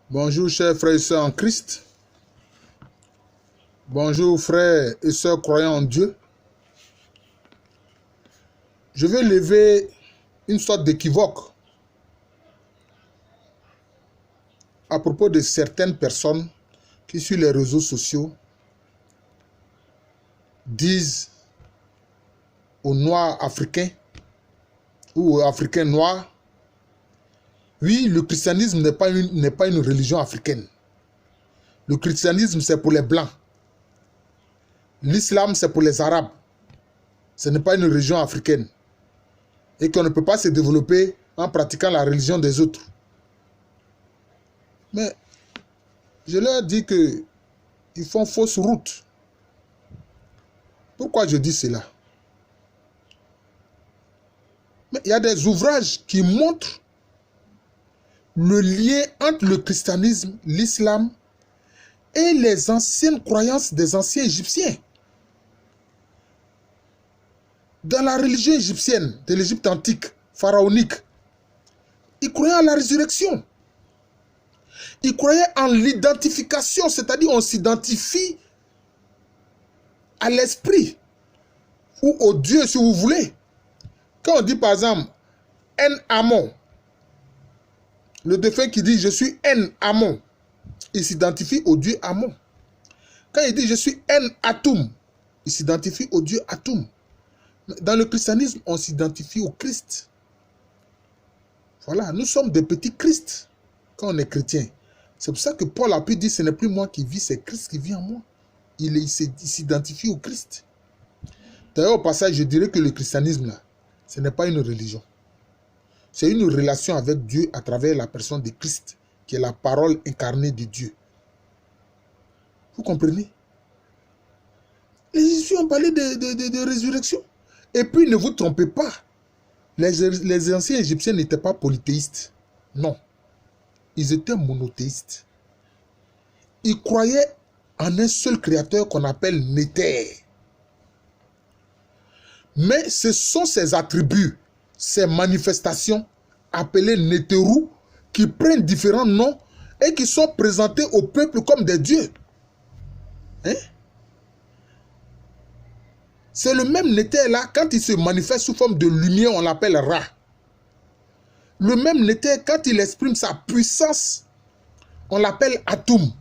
Bonjour chers frères et sœurs en Christ. Bonjour frères et sœurs croyants en Dieu. Je veux lever une sorte d'équivoque à propos de certaines personnes qui sur les réseaux sociaux disent aux Noirs africains ou aux Africains noirs: oui, le christianisme n'est pas une religion africaine. Le christianisme, c'est pour les Blancs. L'islam, c'est pour les Arabes. Ce n'est pas une religion africaine. Et qu'on ne peut pas se développer en pratiquant la religion des autres. Mais je leur dis qu'ils font fausse route. Pourquoi je dis cela? Mais il y a des ouvrages qui montrent le lien entre le christianisme, l'islam et les anciennes croyances des anciens Égyptiens. Dans la religion égyptienne de l'Égypte antique, pharaonique, ils croyaient à la résurrection. Ils croyaient en l'identification, c'est-à-dire on s'identifie à l'esprit ou au Dieu si vous voulez. Quand on dit par exemple En-Amon, le défunt qui dit je suis En-Amon, il s'identifie au Dieu Amon. Quand il dit je suis En-Atum, il s'identifie au Dieu Atum. Dans le christianisme, on s'identifie au Christ. Voilà, nous sommes des petits Christ quand on est chrétien. C'est pour ça que Paul a pu dire ce n'est plus moi qui vis, c'est Christ qui vit en moi. Il s'identifie au Christ. D'ailleurs, au passage, je dirais que le christianisme, là, ce n'est pas une religion. C'est une relation avec Dieu à travers la personne de Christ, qui est la parole incarnée de Dieu. Vous comprenez? Les Égyptiens ont parlé de résurrection. Et puis, ne vous trompez pas, les anciens Égyptiens n'étaient pas polythéistes. Non. Ils étaient monothéistes. Ils croyaient en un seul créateur qu'on appelle Néter. Mais ce sont ces attributs, ces manifestations appelées Néterou qui prennent différents noms et qui sont présentés au peuple comme des dieux. Hein? C'est le même Néter là, quand il se manifeste sous forme de lumière, on l'appelle Ra. Le même Néter, quand il exprime sa puissance, on l'appelle Atum.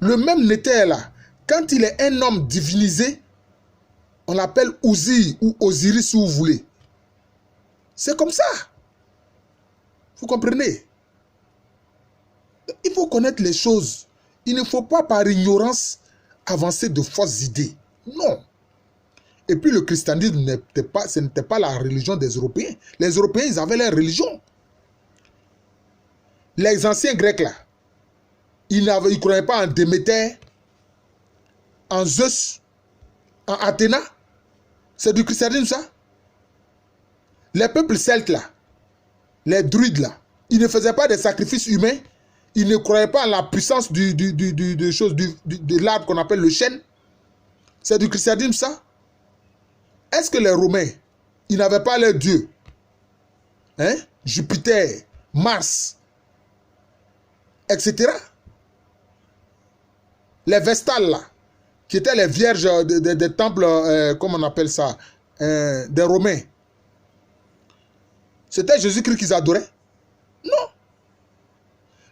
Le même Néter là, quand il est un homme divinisé, on l'appelle Ouzi ou Osiris si vous voulez. C'est comme ça. Vous comprenez? Il faut connaître les choses. Il ne faut pas par ignorance avancer de fausses idées. Non. Et puis le christianisme ce n'était pas la religion des Européens. Les Européens, ils avaient leur religion. Les anciens Grecs là, ils ne croyaient pas en Déméter, en Zeus, en Athéna. C'est du christianisme ça. Les peuples celtes là, les druides là, ils ne faisaient pas des sacrifices humains. Ils ne croyaient pas en la puissance de l'arbre qu'on appelle le chêne. C'est du christianisme ça. Est-ce que les Romains, ils n'avaient pas leur dieu? Hein? Jupiter, Mars, etc. Les Vestales là, qui étaient les vierges des temples, comment on appelle ça, des Romains. C'était Jésus-Christ qu'ils adoraient? Non.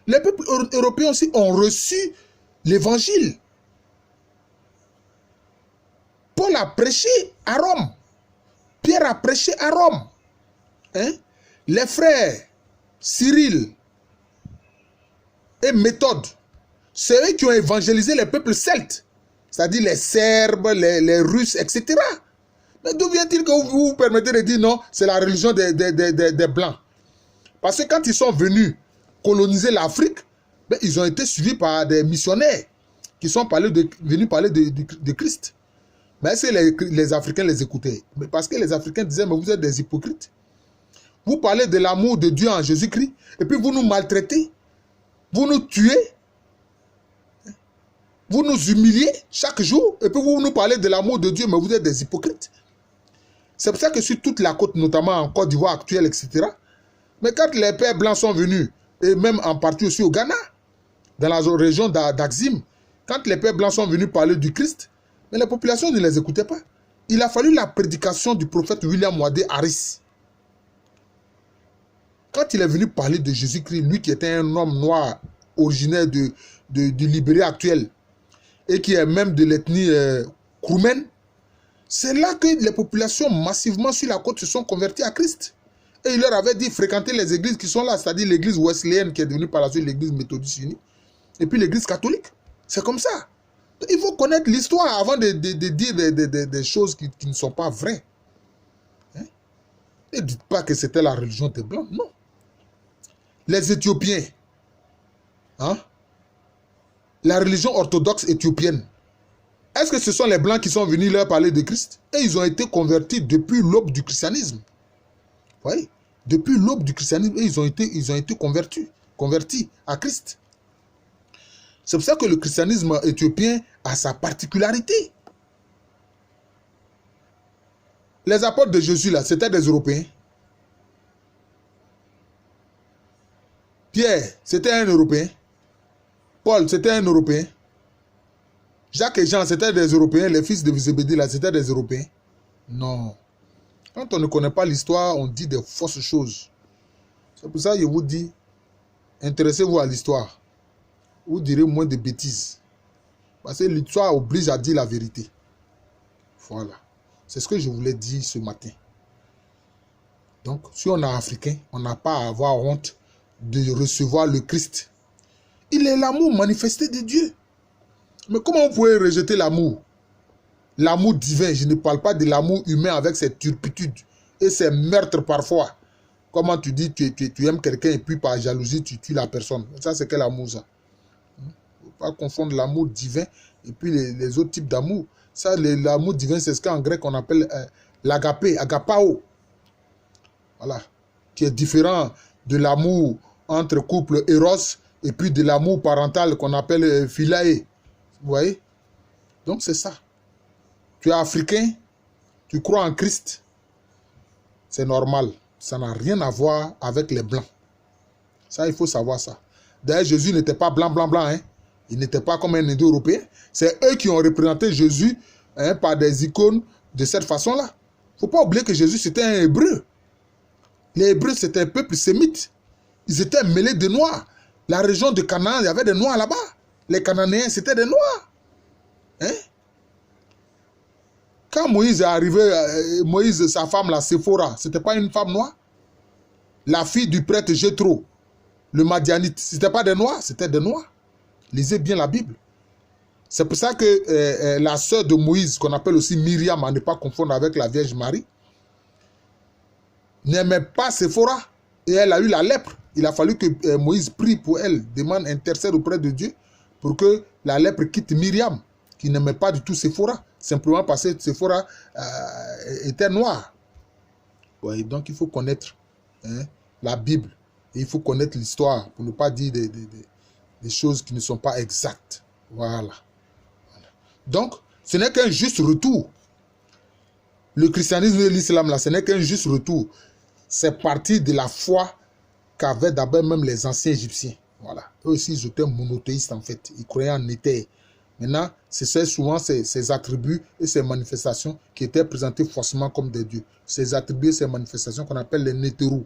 Les peuples européens aussi ont reçu l'évangile. Paul a prêché à Rome. Pierre a prêché à Rome. Hein? Les frères Cyril et Méthode, c'est eux qui ont évangélisé les peuples celtes. C'est-à-dire les Serbes, les Russes, etc. Mais d'où vient-il que vous vous permettez de dire non, c'est la religion des Blancs? Parce que quand ils sont venus coloniser l'Afrique, ben, ils ont été suivis par des missionnaires qui sont venus parler de Christ. Mais est-ce que les Africains les écoutaient? Mais parce que les Africains disaient, mais vous êtes des hypocrites. Vous parlez de l'amour de Dieu en Jésus-Christ, et puis vous nous maltraitez, vous nous tuez, vous nous humiliez chaque jour, et puis vous nous parlez de l'amour de Dieu, mais vous êtes des hypocrites. C'est pour ça que sur toute la côte, notamment en Côte d'Ivoire actuelle, etc., mais quand les pères blancs sont venus, et même en partie aussi au Ghana, dans la région d'Axim, quand les pères blancs sont venus parler du Christ, mais les populations ne les écoutaient pas. Il a fallu la prédication du prophète William Wadé Harris. Quand il est venu parler de Jésus-Christ, lui qui était un homme noir, originaire du Libéria actuel, et qui est même de l'ethnie Kroumen, c'est là que les populations massivement sur la côte se sont converties à Christ. Et il leur avait dit fréquenter les églises qui sont là, c'est-à-dire l'église wesleyenne qui est devenue par la suite l'église méthodiste unie, et puis l'église catholique. C'est comme ça. Il faut connaître l'histoire avant de dire des choses qui ne sont pas vraies. Hein? Ne dites pas que c'était la religion des Blancs, non. Les Éthiopiens, hein? La religion orthodoxe éthiopienne, est-ce que ce sont les Blancs qui sont venus leur parler de Christ? Et ils ont été convertis depuis l'aube du christianisme. Vous voyez? Depuis l'aube du christianisme, ils ont été convertis à Christ. C'est pour ça que le christianisme éthiopien a sa particularité. Les apôtres de Jésus, là, c'était des Européens. Pierre, c'était un Européen. Paul, c'était un Européen. Jacques et Jean, c'était des Européens. Les fils de Zébédée, là, c'était des Européens. Non. Quand on ne connaît pas l'histoire, on dit des fausses choses. C'est pour ça que je vous dis, intéressez-vous à l'histoire. Vous direz moins de bêtises. Parce que l'histoire oblige à dire la vérité. Voilà. C'est ce que je voulais dire ce matin. Donc, si on est africain, on n'a pas à avoir honte de recevoir le Christ. Il est l'amour manifesté de Dieu. Mais comment vous pouvez rejeter l'amour? L'amour divin, je ne parle pas de l'amour humain avec ses turpitudes et ses meurtres parfois. Comment tu dis tu aimes quelqu'un et puis par jalousie tu tues la personne. Ça c'est quel amour ça? Il ne faut pas confondre l'amour divin et puis les autres types d'amour. Ça, l'amour divin, c'est ce qu'en grec on appelle l'agapé, agapao. Voilà. Qui est différent de l'amour entre couple éros et puis de l'amour parental qu'on appelle philae. Vous voyez? Donc c'est ça. Tu es africain, tu crois en Christ, c'est normal. Ça n'a rien à voir avec les blancs. Ça, il faut savoir ça. D'ailleurs, Jésus n'était pas blanc. Hein. Il n'était pas comme un Indo-Européen. C'est eux qui ont représenté Jésus par des icônes de cette façon-là. Il ne faut pas oublier que Jésus, c'était un Hébreu. Les Hébreux, c'était un peuple sémite. Ils étaient mêlés de Noirs. La région de Canaan, il y avait des Noirs là-bas. Les Cananéens, c'était des Noirs. Hein? Quand Moïse est arrivé, Moïse, sa femme, la Séphora, ce n'était pas une femme noire? La fille du prêtre Jéthro, le Madianite, ce n'était pas des Noirs, c'était des Noirs. Lisez bien la Bible. C'est pour ça que la sœur de Moïse, qu'on appelle aussi Myriam, à ne pas confondre avec la Vierge Marie, n'aimait pas Séphora et elle a eu la lèpre. Il a fallu que Moïse prie pour elle, demande, intercède auprès de Dieu pour que la lèpre quitte Myriam, qui n'aimait pas du tout Séphora, simplement parce que Séphora était noire. Ouais, donc il faut connaître la Bible et il faut connaître l'histoire pour ne pas dire des choses qui ne sont pas exactes. Voilà. Donc, ce n'est qu'un juste retour. Le christianisme et l'islam, là, ce n'est qu'un juste retour. C'est parti de la foi qu'avaient d'abord même les anciens Égyptiens. Voilà. Eux aussi, ils étaient monothéistes en fait. Ils croyaient en Éther. Maintenant, c'est souvent ces attributs et ces manifestations qui étaient présentés faussement comme des dieux. Ces attributs et ces manifestations qu'on appelle les nétérous.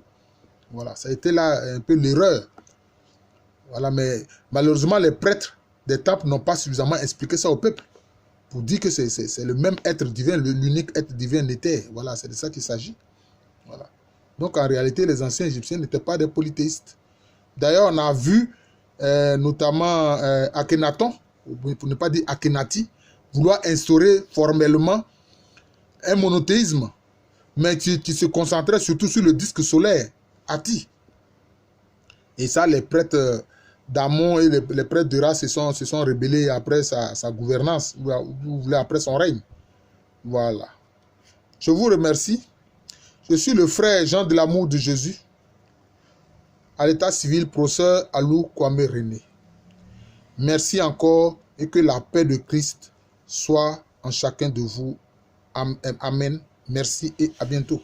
Voilà. Ça a été là un peu l'erreur. Voilà. Mais malheureusement, les prêtres des temples n'ont pas suffisamment expliqué ça au peuple pour dire que c'est le même être divin, l'unique être divin Néther. Voilà. C'est de ça qu'il s'agit. Voilà. Donc, en réalité, les anciens Égyptiens n'étaient pas des polythéistes. D'ailleurs, on a vu notamment Akhenaton, pour ne pas dire Akhenati, vouloir instaurer formellement un monothéisme, mais qui se concentrait surtout sur le disque solaire, Ati. Et ça, les prêtres d'Amon et les prêtres de Ra se sont rebellés après sa gouvernance, ou après son règne. Voilà. Je vous remercie. Je suis le frère Jean de l'amour de Jésus, à l'état civil, professeur Alou Kwame René. Merci encore et que la paix de Christ soit en chacun de vous. Amen. Merci et à bientôt.